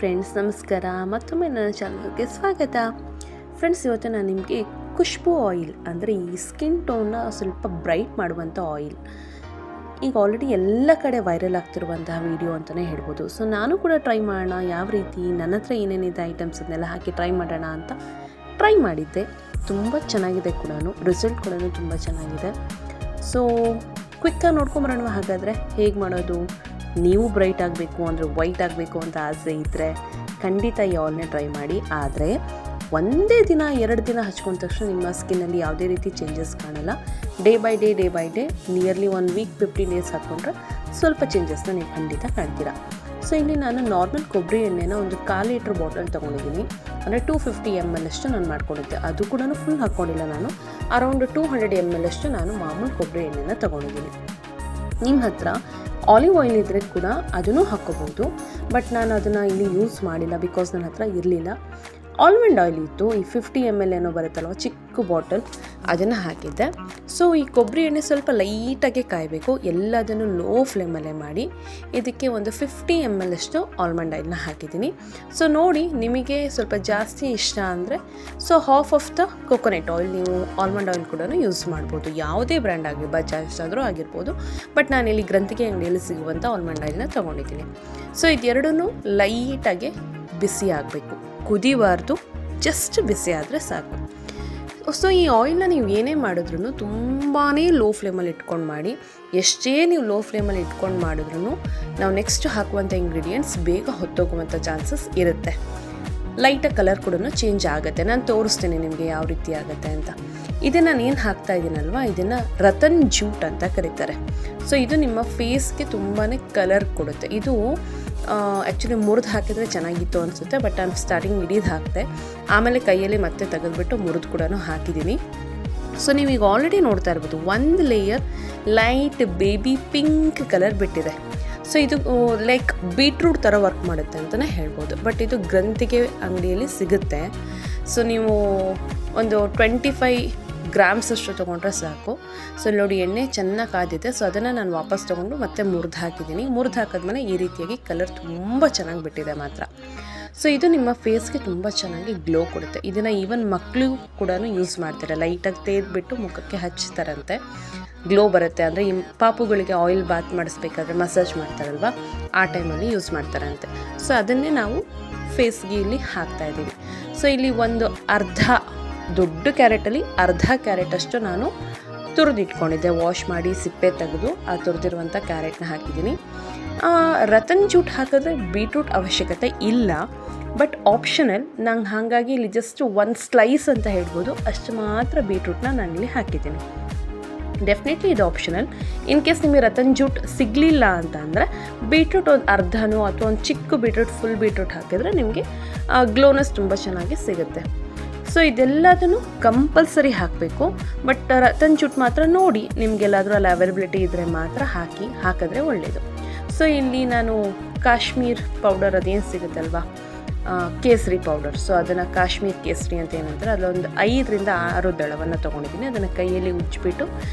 Friends, ನಮಸ್ಕಾರ. ಮತ್ತೊಮ್ಮೆ ನನ್ನ ಚಾನಲ್ಗೆ ಸ್ವಾಗತ. ಫ್ರೆಂಡ್ಸ್, ಇವತ್ತು ನಾನು ನಿಮಗೆ ಖುಷ್ಬು ಆಯಿಲ್ ಅಂದರೆ ಈ ಸ್ಕಿನ್ ಟೋನ್ನ ಸ್ವಲ್ಪ ಬ್ರೈಟ್ ಮಾಡುವಂಥ ಆಯಿಲ್, ಈಗ ಆಲ್ರೆಡಿ ಎಲ್ಲ ಕಡೆ ವೈರಲ್ ಆಗ್ತಿರುವಂತಹ ವಿಡಿಯೋ ಅಂತಲೇ ಹೇಳ್ಬೋದು. ಸೊ ನಾನು ಕೂಡ ಟ್ರೈ ಮಾಡೋಣ, ಯಾವ ರೀತಿ ನನ್ನ ಹತ್ರ ಏನೇನಿದೆ ಐಟಮ್ಸ್ ಅದನ್ನೆಲ್ಲ ಹಾಕಿ ಟ್ರೈ ಮಾಡೋಣ ಅಂತ ಟ್ರೈ ಮಾಡಿದ್ದೆ. ತುಂಬ ಚೆನ್ನಾಗಿದೆ ಕೂಡ, ರಿಸಲ್ಟ್ ಕೂಡ ತುಂಬ ಚೆನ್ನಾಗಿದೆ. ಸೊ ಕ್ವಿಕ್ಕಾಗಿ ನೋಡ್ಕೊಂಬರೋಣ. ಹಾಗಾದರೆ ಹೇಗೆ ಮಾಡೋದು? ನೀವು ಬ್ರೈಟ್ ಆಗಬೇಕು ಅಂದರೆ ವೈಟ್ ಆಗಬೇಕು ಅಂತ ಆಸೆ ಇದ್ದರೆ ಖಂಡಿತ ಈ ಆಯಿಲ್ನ ಟ್ರೈ ಮಾಡಿ. ಆದರೆ ಒಂದೇ ದಿನ 2 ದಿನ ಹಚ್ಕೊಂಡ ತಕ್ಷಣ ನಿಮ್ಮ ಸ್ಕಿನ್ನಲ್ಲಿ ಯಾವುದೇ ರೀತಿ ಚೇಂಜಸ್ ಕಾಣಲ್ಲ. Day by day nearly 1 week 15 days ಹಾಕ್ಕೊಂಡ್ರೆ ಸ್ವಲ್ಪ ಚೇಂಜಸ್ನ ನೀವು ಖಂಡಿತ ಕಾಣ್ತೀರಾ. ಸೊ ಇಲ್ಲಿ ನಾನು ನಾರ್ಮಲ್ ಕೊಬ್ಬರಿ ಎಣ್ಣೆನ ಒಂದು 1/4 ಲೀಟ್ರ್ ಬಾಟಲ್ ತೊಗೊಂಡಿದ್ದೀನಿ. ಅಂದರೆ 250 ml ಅಷ್ಟು ನಾನು ಮಾಡ್ಕೊಂಡಿದ್ದೆ. ಅದು ಕೂಡ ಫುಲ್ ಹಾಕ್ಕೊಂಡಿಲ್ಲ, ನಾನು ಅರೌಂಡ್ 200 ml ಅಷ್ಟು ನಾನು ಮಾಮೂಲು ಕೊಬ್ಬರಿ ಎಣ್ಣೆನ ತೊಗೊಂಡಿದ್ದೀನಿ. ನಿಮ್ಮ ಹತ್ರ ಆಲಿವ್ ಆಯಿಲ್ ಇದ್ದರೆ ಕೂಡ ಅದನ್ನು ಹಾಕ್ಕೋಬೋದು, ಬಟ್ ನಾನು ಅದನ್ನು ಇಲ್ಲಿ ಯೂಸ್ ಮಾಡಿಲ್ಲ, ಬಿಕಾಸ್ ನನ್ನ ಹತ್ರ ಇರಲಿಲ್ಲ. ಆಲ್ಮಂಡ್ ಆಯಿಲ್ ಇತ್ತು, ಈ 50 ml ಏನೋ ಬರುತ್ತಲ್ವ ಚಿಕ್ಕ ಬಾಟಲ್, ಅದನ್ನು ಹಾಕಿದ್ದೆ. ಸೊ ಈ ಕೊಬ್ಬರಿ ಎಣ್ಣೆ ಸ್ವಲ್ಪ ಲೈಟಾಗೆ ಕಾಯಬೇಕು, ಎಲ್ಲದನ್ನು ಲೋ ಫ್ಲೇಮಲ್ಲೇ ಮಾಡಿ ಇದಕ್ಕೆ ಒಂದು 50 ml ಅಷ್ಟು ಆಲ್ಮಂಡ್ ಆಯಿಲ್ನ ಹಾಕಿದ್ದೀನಿ. ಸೊ ನೋಡಿ, ನಿಮಗೆ ಸ್ವಲ್ಪ ಜಾಸ್ತಿ ಇಷ್ಟ ಅಂದರೆ so half of the coconut oil, ನೀವು ಆಲ್ಮಂಡ್ ಆಯಿಲ್ ಕೂಡ ಯೂಸ್ ಮಾಡ್ಬೋದು. ಯಾವುದೇ ಬ್ರ್ಯಾಂಡ್ ಆಗಲಿ, ಬಜಾಜ್ ಆದರೂ ಆಗಿರ್ಬೋದು, ಬಟ್ ನಾನಿಲ್ಲಿ ಗ್ರಂಥಿಗೆ ಅಂಗಡಿಯಲ್ಲಿ ಸಿಗುವಂಥ ಆಲ್ಮಂಡ್ ಆಯಿಲ್ನ ತೊಗೊಂಡಿದ್ದೀನಿ. ಸೊ ಇದೆರಡೂ ಲೈಟಾಗೆ ಬಿಸಿ ಆಗಬೇಕು, ಕುದಿಬಾರ್ದು, ಜಸ್ಟ್ ಬಿಸಿ ಆದರೆ ಸಾಕು. ಸೊ ಈ ಆಯಿಲ್ನ ನೀವು ಏನೇ ಮಾಡಿದ್ರೂ ತುಂಬಾ ಲೋ ಫ್ಲೇಮಲ್ಲಿ ಇಟ್ಕೊಂಡು ಮಾಡಿ. ಎಷ್ಟೇ ನೀವು ಲೋ ಫ್ಲೇಮಲ್ಲಿ ಇಟ್ಕೊಂಡು ಮಾಡಿದ್ರೂ ನಾವು ನೆಕ್ಸ್ಟ್ ಹಾಕುವಂಥ ಇಂಗ್ರೀಡಿಯೆಂಟ್ಸ್ ಬೇಗ ಹೊತ್ತೋಗುವಂಥ ಚಾನ್ಸಸ್ ಇರುತ್ತೆ. ಲೈಟಾಗಿ ಕಲರ್ ಕೂಡ ಚೇಂಜ್ ಆಗುತ್ತೆ. ನಾನು ತೋರಿಸ್ತೀನಿ ನಿಮಗೆ ಯಾವ ರೀತಿ ಆಗುತ್ತೆ ಅಂತ. ಇದನ್ನು ನಾನು ಏನು ಹಾಕ್ತಾ ಇದ್ದೀನಲ್ವ, ಇದನ್ನು ರತನ್ ಜೂಟ್ ಅಂತ ಕರೀತಾರೆ. ಸೊ ಇದು ನಿಮ್ಮ ಫೇಸ್ಗೆ ತುಂಬಾ ಕಲರ್ ಕೊಡುತ್ತೆ. ಇದು ಆ್ಯಕ್ಚುಲಿ ಮುರಿದು ಹಾಕಿದರೆ ಚೆನ್ನಾಗಿತ್ತು ಅನಿಸುತ್ತೆ, ಬಟ್ ನಾನು ಸ್ಟಾರ್ಟಿಂಗ್ ಹಿಡಿದು ಹಾಕಿದೆ, ಆಮೇಲೆ ಕೈಯಲ್ಲಿ ಮತ್ತೆ ತೆಗೆದುಬಿಟ್ಟು ಮುರಿದು ಕೂಡ ಹಾಕಿದ್ದೀನಿ. ಸೊ ನೀವೀಗ ಆಲ್ರೆಡಿ ನೋಡ್ತಾ ಇರ್ಬೋದು, 1 layer light baby pink colour ಬಿಟ್ಟಿದೆ. ಸೊ ಇದು ಲೈಕ್ ಬೀಟ್ರೂಟ್ ಥರ ವರ್ಕ್ ಮಾಡುತ್ತೆ ಅಂತಲೇ ಹೇಳ್ಬೋದು, ಬಟ್ ಇದು ಗ್ರಂಥಿಗೆ ಅಂಗಡಿಯಲ್ಲಿ ಸಿಗುತ್ತೆ. ಸೊ ನೀವು ಒಂದು 25 ಗ್ರಾಮ್ಸ್ ಅಷ್ಟು ತೊಗೊಂಡ್ರೆ ಸಾಕು. ಸೊ ನೋಡಿ, ಎಣ್ಣೆ ಚೆನ್ನಾಗಿ ಕಾದಿದೆ. ಸೊ ಅದನ್ನು ನಾನು ವಾಪಸ್ ತೊಗೊಂಡು ಮತ್ತೆ ಮುರಿದು ಹಾಕಿದ್ದೀನಿ. ಮುರಿದು ಹಾಕಿದ್ಮೇಲೆ ಈ ರೀತಿಯಾಗಿ ಕಲರ್ ತುಂಬ ಚೆನ್ನಾಗಿ ಬಿಟ್ಟಿದೆ ಮಾತ್ರ. ಸೊ ಇದು ನಿಮ್ಮ ಫೇಸ್ಗೆ ತುಂಬ ಚೆನ್ನಾಗಿ ಗ್ಲೋ ಕೊಡುತ್ತೆ. ಇದನ್ನು ಈವನ್ ಮಕ್ಕಳು ಕೂಡ ಯೂಸ್ ಮಾಡ್ತಾರೆ. ಲೈಟಾಗಿ ತೆಗೆದುಬಿಟ್ಟು ಮುಖಕ್ಕೆ ಹಚ್ತಾರಂತೆ, ಗ್ಲೋ ಬರುತ್ತೆ. ಅಂದರೆ ಈ ಪಾಪುಗಳಿಗೆ ಆಯಿಲ್ ಬಾತ್ ಮಾಡಿಸ್ಬೇಕಾದ್ರೆ ಮಸಾಜ್ ಮಾಡ್ತಾರಲ್ವ, ಆ ಟೈಮಲ್ಲಿ ಯೂಸ್ ಮಾಡ್ತಾರಂತೆ. ಸೊ ಅದನ್ನೇ ನಾವು ಫೇಸ್ಗೆ ಇಲ್ಲಿ ಹಾಕ್ತಾಯಿದ್ದೀವಿ. ಸೊ ಇಲ್ಲಿ ಒಂದು ದೊಡ್ಡ ಕ್ಯಾರೆಟಲ್ಲಿ ಅರ್ಧ ಕ್ಯಾರೆಟಷ್ಟು ನಾನು ತುರಿದಿಟ್ಕೊಂಡಿದ್ದೆ. ವಾಶ್ ಮಾಡಿ ಸಿಪ್ಪೆ ತೆಗೆದು ಆ ತುರಿದಿರುವಂಥ ಕ್ಯಾರೆಟ್ನ ಹಾಕಿದ್ದೀನಿ. ರತನ್ ಜೂಟ್ ಹಾಕಿದ್ರೆ ಬೀಟ್ರೂಟ್ ಅವಶ್ಯಕತೆ ಇಲ್ಲ, ಬಟ್ ಆಪ್ಷನಲ್. ನಂಗೆ ಹಾಗಾಗಿ ಇಲ್ಲಿ ಜಸ್ಟ್ 1 ಸ್ಲೈಸ್ ಅಂತ ಹೇಳ್ಬೋದು, ಅಷ್ಟು ಮಾತ್ರ ಬೀಟ್ರೂಟ್ನ ನಾನಿಲ್ಲಿ ಹಾಕಿದ್ದೀನಿ. ಡೆಫಿನೆಟ್ಲಿ ಇದು ಆಪ್ಷನಲ್. ಇನ್ ಕೇಸ್ ನಿಮಗೆ ರತನ್ ಜೂಟ್ ಸಿಗಲಿಲ್ಲ ಅಂತ ಅಂದರೆ ಬೀಟ್ರೂಟ್ ಒಂದು ಅರ್ಧನೋ ಅಥವಾ ಒಂದು ಚಿಕ್ಕ ಬೀಟ್ರೂಟ್, ಫುಲ್ ಬೀಟ್ರೂಟ್ ಹಾಕಿದರೆ ನಿಮಗೆ ಗ್ಲೋನೆಸ್ ತುಂಬ ಚೆನ್ನಾಗಿ ಸಿಗುತ್ತೆ. ಸೊ ಇದೆಲ್ಲದನ್ನು ಕಂಪಲ್ಸರಿ ಹಾಕಬೇಕು, ಬಟ್ ರತನ್ ಜೂಟ್ ಮಾತ್ರ ನೋಡಿ ನಿಮಗೆಲ್ಲಾದರೂ ಅಲ್ಲಿ ಅವೈಲಬಿಲಿಟಿ ಇದ್ದರೆ ಮಾತ್ರ ಹಾಕಿದ್ರೆ ಒಳ್ಳೆಯದು. ಸೊ ಇಲ್ಲಿ ನಾನು ಕಾಶ್ಮೀರ್ ಪೌಡರ್ ಅದೇನು ಸಿಗುತ್ತಲ್ವ, ಕೇಸರಿ ಪೌಡರ್, ಸೊ ಅದನ್ನು ಕಾಶ್ಮೀರ್ ಕೇಸರಿ ಅಂತ ಏನಂತಾರೆ, ಅದೊಂದು 5ರಿಂದ 6 ದಳವನ್ನು ತೊಗೊಂಡಿದ್ದೀನಿ. ಅದನ್ನು ಕೈಯಲ್ಲಿ ಉಜ್ಜಿಬಿಟ್ಟು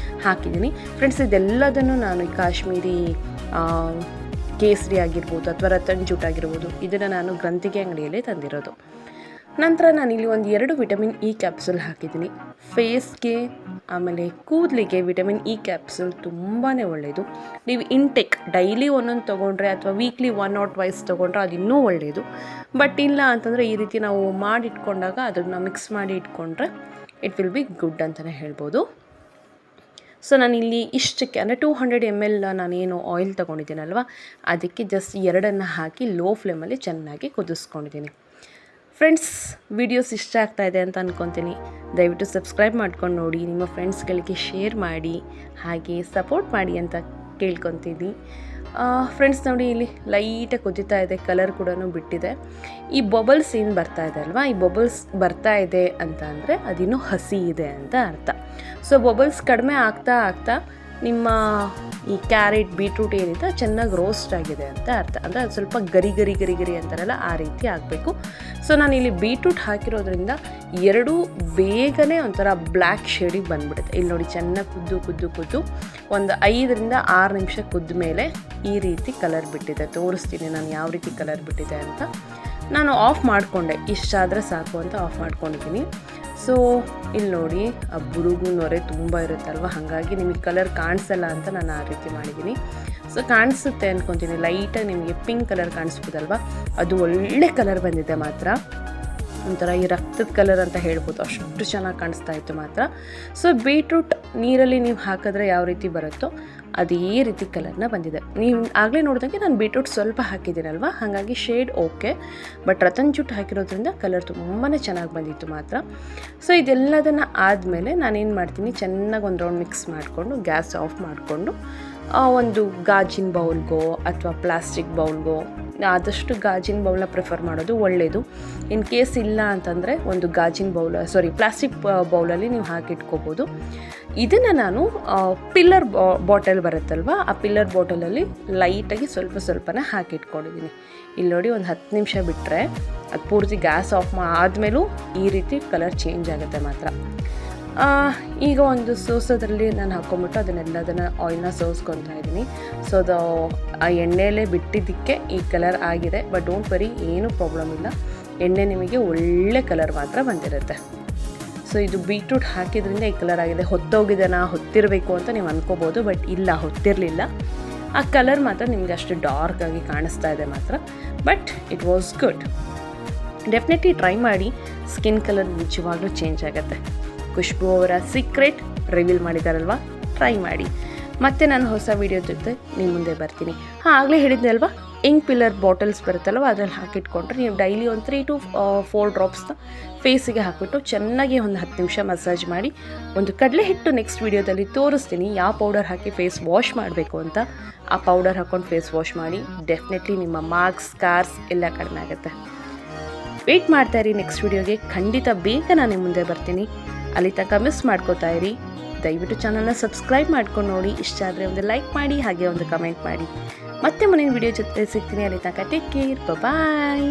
ಹಾಕಿದ್ದೀನಿ. ಫ್ರೆಂಡ್ಸ್, ಇದೆಲ್ಲದನ್ನು ನಾನು ಈ ಕಾಶ್ಮೀರಿ ಕೇಸರಿ ಆಗಿರ್ಬೋದು ಅಥವಾ ರತನ್ ಜೂಟ್ ಆಗಿರ್ಬೋದು, ಇದನ್ನು ನಾನು ಗ್ರಂಥಿಗೆ ಅಂಗಡಿಯಲ್ಲೇ ತಂದಿರೋದು. ನಂತರ ನಾನಿಲ್ಲಿ ಒಂದು 2 ವಿಟಮಿನ್ ಇ ಕ್ಯಾಪ್ಸೂಲ್ ಹಾಕಿದ್ದೀನಿ. ಫೇಸ್ಗೆ ಆಮೇಲೆ ಕೂದಲಿಗೆ ವಿಟಮಿನ್ ಇ ಕ್ಯಾಪ್ಸೂಲ್ ತುಂಬಾ ಒಳ್ಳೆಯದು. ನೀವು ಇಂಟೇಕ್ ಡೈಲಿ ಒಂದೊಂದು ತೊಗೊಂಡ್ರೆ ಅಥವಾ ವೀಕ್ಲಿ 1 or 2 ತೊಗೊಂಡ್ರೆ ಅದು ಇನ್ನೂ ಒಳ್ಳೆಯದು. ಬಟ್ ಇಲ್ಲ ಅಂತಂದರೆ ಈ ರೀತಿ ನಾವು ಮಾಡಿಟ್ಕೊಂಡಾಗ ಅದನ್ನು ಮಿಕ್ಸ್ ಮಾಡಿ ಇಟ್ಕೊಂಡ್ರೆ ಇಟ್ ವಿಲ್ ಬಿ ಗುಡ್ ಅಂತಲೇ ಹೇಳ್ಬೋದು. ಸೊ ನಾನಿಲ್ಲಿ ಇಷ್ಟಕ್ಕೆ ಅಂದರೆ 200 ml ನಾನೇನು ಆಯಿಲ್ ತೊಗೊಂಡಿದ್ದೀನಲ್ವ, ಅದಕ್ಕೆ ಜಸ್ಟ್ 2 ಹಾಕಿ ಲೋ ಫ್ಲೇಮಲ್ಲಿ ಚೆನ್ನಾಗಿ ಕುದಿಸ್ಕೊಂಡಿದ್ದೀನಿ. ಫ್ರೆಂಡ್ಸ್, ವಿಡಿಯೋಸ್ ಇಷ್ಟ ಆಗ್ತಾಯಿದೆ ಅಂತ ಅಂದ್ಕೊತೀನಿ. ದಯವಿಟ್ಟು ಸಬ್ಸ್ಕ್ರೈಬ್ ಮಾಡ್ಕೊಂಡು ನೋಡಿ, ನಿಮ್ಮ ಫ್ರೆಂಡ್ಸ್ಗಳಿಗೆ ಶೇರ್ ಮಾಡಿ, ಹಾಗೆ ಸಪೋರ್ಟ್ ಮಾಡಿ ಅಂತ ಕೇಳ್ಕೊತೀನಿ. ಫ್ರೆಂಡ್ಸ್ ನೋಡಿ, ಇಲ್ಲಿ ಲೈಟಾಗಿ ಕುದೀತಾ ಇದೆ, ಕಲರ್ ಕೂಡ ಬಿಟ್ಟಿದೆ. ಈ ಬಬಲ್ಸ್ ಏನು ಬರ್ತಾ ಇದೆ ಅಲ್ವಾ, ಈ ಬಬಲ್ಸ್ ಬರ್ತಾ ಇದೆ ಅಂತ ಅಂದರೆ ಅದಿನ್ನೂ ಹಸಿ ಇದೆ ಅಂತ ಅರ್ಥ. ಸೊ ಬಬಲ್ಸ್ ಕಡಿಮೆ ಆಗ್ತಾ ನಿಮ್ಮ ಈ ಕ್ಯಾರೆಟ್ ಬೀಟ್ರೂಟ್ ಏನಿದೆ ಚೆನ್ನಾಗಿ ರೋಸ್ಟ್ ಆಗಿದೆ ಅಂತ ಅರ್ಥ. ಅಂದರೆ ಅದು ಸ್ವಲ್ಪ ಗರಿ ಅಂತಾರಲ್ಲ, ಆ ರೀತಿ ಆಗಬೇಕು. ಸೊ ನಾನಿಲ್ಲಿ ಬೀಟ್ರೂಟ್ ಹಾಕಿರೋದ್ರಿಂದ 2 ಬೇಗನೆ ಒಂಥರ ಬ್ಲ್ಯಾಕ್ ಶೇಡಿಗೆ ಬಂದುಬಿಡುತ್ತೆ. ಇಲ್ಲಿ ನೋಡಿ, ಚೆನ್ನಾಗಿ ಕುದ್ದು ಒಂದು 5ರಿಂದ 6 ನಿಮಿಷ ಕುದ್ದ ಮೇಲೆ ಈ ರೀತಿ ಕಲರ್ ಬಿಟ್ಟಿದೆ. ತೋರಿಸ್ತೀನಿ ನಾನು ಯಾವ ರೀತಿ ಕಲರ್ ಬಿಟ್ಟಿದೆ ಅಂತ. ನಾನು ಆಫ್ ಮಾಡಿಕೊಂಡೆ, ಇಷ್ಟ ಆದರೆ ಸಾಕು ಅಂತ ಆಫ್ ಮಾಡ್ಕೊಂಡಿದ್ದೀನಿ. ಸೊ ಇಲ್ಲಿ ನೋಡಿ ಆ ಬುಡುಗು ನೊರೆ ತುಂಬ ಇರುತ್ತಲ್ವ, ಹಾಗಾಗಿ ನಿಮಗೆ ಕಲರ್ ಕಾಣಿಸಲ್ಲ ಅಂತ ನಾನು ಆ ರೀತಿ ಮಾಡಿದ್ದೀನಿ. ಸೊ ಕಾಣಿಸುತ್ತೆ ಅಂದ್ಕೊತೀನಿ, ಲೈಟಾಗಿ ನಿಮಗೆ ಪಿಂಕ್ ಕಲರ್ ಕಾಣಿಸ್ಬೋದಲ್ವ, ಅದು ಒಳ್ಳೆ ಕಲರ್ ಬಂದಿದೆ ಮಾತ್ರ. ಒಂಥರ ಈ ರಕ್ತದ ಕಲರ್ ಅಂತ ಹೇಳ್ಬೋದು, ಅಷ್ಟು ಚೆನ್ನಾಗಿ ಕಾಣಿಸ್ತಾ ಇತ್ತು ಮಾತ್ರ. ಸೊ ಬೀಟ್ರೂಟ್ ನೀರಲ್ಲಿ ನೀವು ಹಾಕಿದ್ರೆ ಯಾವ ರೀತಿ ಬರುತ್ತೋ ಅದೇ ರೀತಿ ಕಲರ್ನ ಬಂದಿದೆ. ನೀವು ಆಗಲೇ ನೋಡಿದಂಗೆ ನಾನು ಬೀಟ್ರೂಟ್ ಸ್ವಲ್ಪ ಹಾಕಿದ್ದೀನಲ್ವ, ಹಾಗಾಗಿ shade okay, but ratanjot ಹಾಕಿರೋದ್ರಿಂದ ಕಲರ್ ತುಂಬಾ ಚೆನ್ನಾಗಿ ಬಂದಿತ್ತು ಮಾತ್ರ. ಸೊ ಇದೆಲ್ಲದನ್ನು ಆದಮೇಲೆ ನಾನೇನು ಮಾಡ್ತೀನಿ, ಚೆನ್ನಾಗಿ ಒಂದು ರೌಂಡ್ ಮಿಕ್ಸ್ ಮಾಡಿಕೊಂಡು ಗ್ಯಾಸ್ ಆಫ್ ಮಾಡಿಕೊಂಡು ಒಂದು ಗಾಜಿನ ಬೌಲ್ಗೋ ಅಥವಾ ಪ್ಲಾಸ್ಟಿಕ್ ಬೌಲ್ಗೋ, ಆದಷ್ಟು ಗಾಜಿನ ಬೌಲ್ನ ಪ್ರಿಫರ್ ಮಾಡೋದು ಒಳ್ಳೆಯದು. ಇನ್ ಕೇಸ್ ಇಲ್ಲ ಅಂತಂದರೆ ಒಂದು ಪ್ಲಾಸ್ಟಿಕ್ ಬೌಲಲ್ಲಿ ನೀವು ಹಾಕಿಟ್ಕೋಬೋದು. ಇದನ್ನು ನಾನು ಪಿಲ್ಲರ್ ಬಾಟಲ್ ಬರುತ್ತಲ್ವ, ಆ ಪಿಲ್ಲರ್ ಬಾಟಲಲ್ಲಿ ಲೈಟಾಗಿ ಸ್ವಲ್ಪನೇ ಹಾಕಿಟ್ಕೊಂಡಿದ್ದೀನಿ. ಇಲ್ಲಿ ನೋಡಿ ಒಂದು 10 ನಿಮಿಷ ಬಿಟ್ಟರೆ ಅದು ಪೂರ್ತಿ ಗ್ಯಾಸ್ ಆಫ್ ಆದಮೇಲೂ ಈ ರೀತಿ ಕಲರ್ ಚೇಂಜ್ ಆಗುತ್ತೆ ಮಾತ್ರ. ಈಗ ಒಂದು ಸೋಸೋದ್ರಲ್ಲಿ ನಾನು ಹಾಕ್ಕೊಂಬಿಟ್ಟು ಅದನ್ನೆಲ್ಲದನ್ನು ಆಯಿಲ್ನ ಸೋಸ್ಕೊತಾ ಇದ್ದೀನಿ. ಸೊ ಅದು ಆ ಎಣ್ಣೆಯಲ್ಲೇ ಬಿಟ್ಟಿದ್ದಕ್ಕೆ ಈ ಕಲರ್ ಆಗಿದೆ, ಬಟ್ ಡೋಂಟ್ ವರಿ, ಏನೂ ಪ್ರಾಬ್ಲಮ್ ಇಲ್ಲ. ಎಣ್ಣೆ ನಿಮಗೆ ಒಳ್ಳೆ ಕಲರ್ ಮಾತ್ರ ಬಂದಿರುತ್ತೆ. ಸೊ ಇದು ಬೀಟ್ರೂಟ್ ಹಾಕಿದ್ರಿಂದ ಈ ಕಲರ್ ಆಗಿದೆ. ಹೊತ್ತಿರಬೇಕು ಅಂತ ನೀವು ಅಂದ್ಕೋಬೋದು, ಬಟ್ ಇಲ್ಲ, ಹೊತ್ತಿರಲಿಲ್ಲ. ಆ ಕಲರ್ ಮಾತ್ರ ನಿಮಗೆ ಅಷ್ಟು ಡಾರ್ಕ್ ಆಗಿ ಕಾಣಿಸ್ತಾ ಇದೆ ಮಾತ್ರ, but it was good. Definitely try ಮಾಡಿ, ಸ್ಕಿನ್ ಕಲರ್ ನಿಜವಾಗ್ಲೂ ಚೇಂಜ್ ಆಗುತ್ತೆ. ಖುಷ್ಬು ಅವರ ಸೀಕ್ರೆಟ್ ರಿವೀಲ್ ಮಾಡಿದಾರಲ್ವ, ಟ್ರೈ ಮಾಡಿ. ಮತ್ತೆ ನಾನು ಹೊಸ ವೀಡಿಯೋ ಜೊತೆ ನಿಮ್ಮ ಮುಂದೆ ಬರ್ತೀನಿ. ಆಗಲೇ ಹೇಳಿದ್ದೆ ಅಲ್ವಾ, ಇಂಕ್ ಪಿಲ್ಲರ್ ಬಾಟಲ್ಸ್ ಬರುತ್ತಲ್ವ, ಅದ್ರಲ್ಲಿ ಹಾಕಿಟ್ಕೊಂಡ್ರೆ ನೀವು ಡೈಲಿ ಒಂದು 3 to 4 ಡ್ರಾಪ್ಸ್ನ ಫೇಸಿಗೆ ಹಾಕಿಬಿಟ್ಟು ಚೆನ್ನಾಗಿ ಒಂದು 10 ನಿಮಿಷ ಮಸಾಜ್ ಮಾಡಿ. ಒಂದು ಕಡಲೆ ಹಿಟ್ಟು ನೆಕ್ಸ್ಟ್ ವೀಡಿಯೋದಲ್ಲಿ ತೋರಿಸ್ತೀನಿ ಯಾವ ಪೌಡರ್ ಹಾಕಿ ಫೇಸ್ ವಾಶ್ ಮಾಡಬೇಕು ಅಂತ. ಆ ಪೌಡರ್ ಹಾಕ್ಕೊಂಡು ಫೇಸ್ ವಾಶ್ ಮಾಡಿ, ಡೆಫಿನೆಟ್ಲಿ ನಿಮ್ಮ ಮಾರ್ಕ್ಸ್, ಸ್ಕಾರ್ಸ್ ಎಲ್ಲ ಕಡಿಮೆ ಆಗುತ್ತೆ. ವೆಯ್ಟ್ ಮಾಡ್ತಾಯಿರಿ ನೆಕ್ಸ್ಟ್ ವೀಡಿಯೋಗೆ, ಖಂಡಿತ ಬೇಗ ನಾನು ನಿಮ್ಮ ಮುಂದೆ ಬರ್ತೀನಿ. ಅಲ್ಲಿ ತನಕ ಮಿಸ್ ಮಾಡ್ಕೋತಾ ಇರಿ. ದಯವಿಟ್ಟು ಚಾನಲ್ನ ಸಬ್ಸ್ಕ್ರೈಬ್ ಮಾಡ್ಕೊಂಡು ನೋಡಿ. ಇಷ್ಟ ಆದರೆ ಒಂದು ಲೈಕ್ ಮಾಡಿ, ಹಾಗೆ ಒಂದು ಕಮೆಂಟ್ ಮಾಡಿ. ಮತ್ತೆ ಮುಂದಿನ ವೀಡಿಯೋ ಜೊತೆ ಸಿಗ್ತೀನಿ. ಅಲ್ಲಿ ತನಕ ಟೇಕ್ ಕೇರ್, ಬಾಯ್.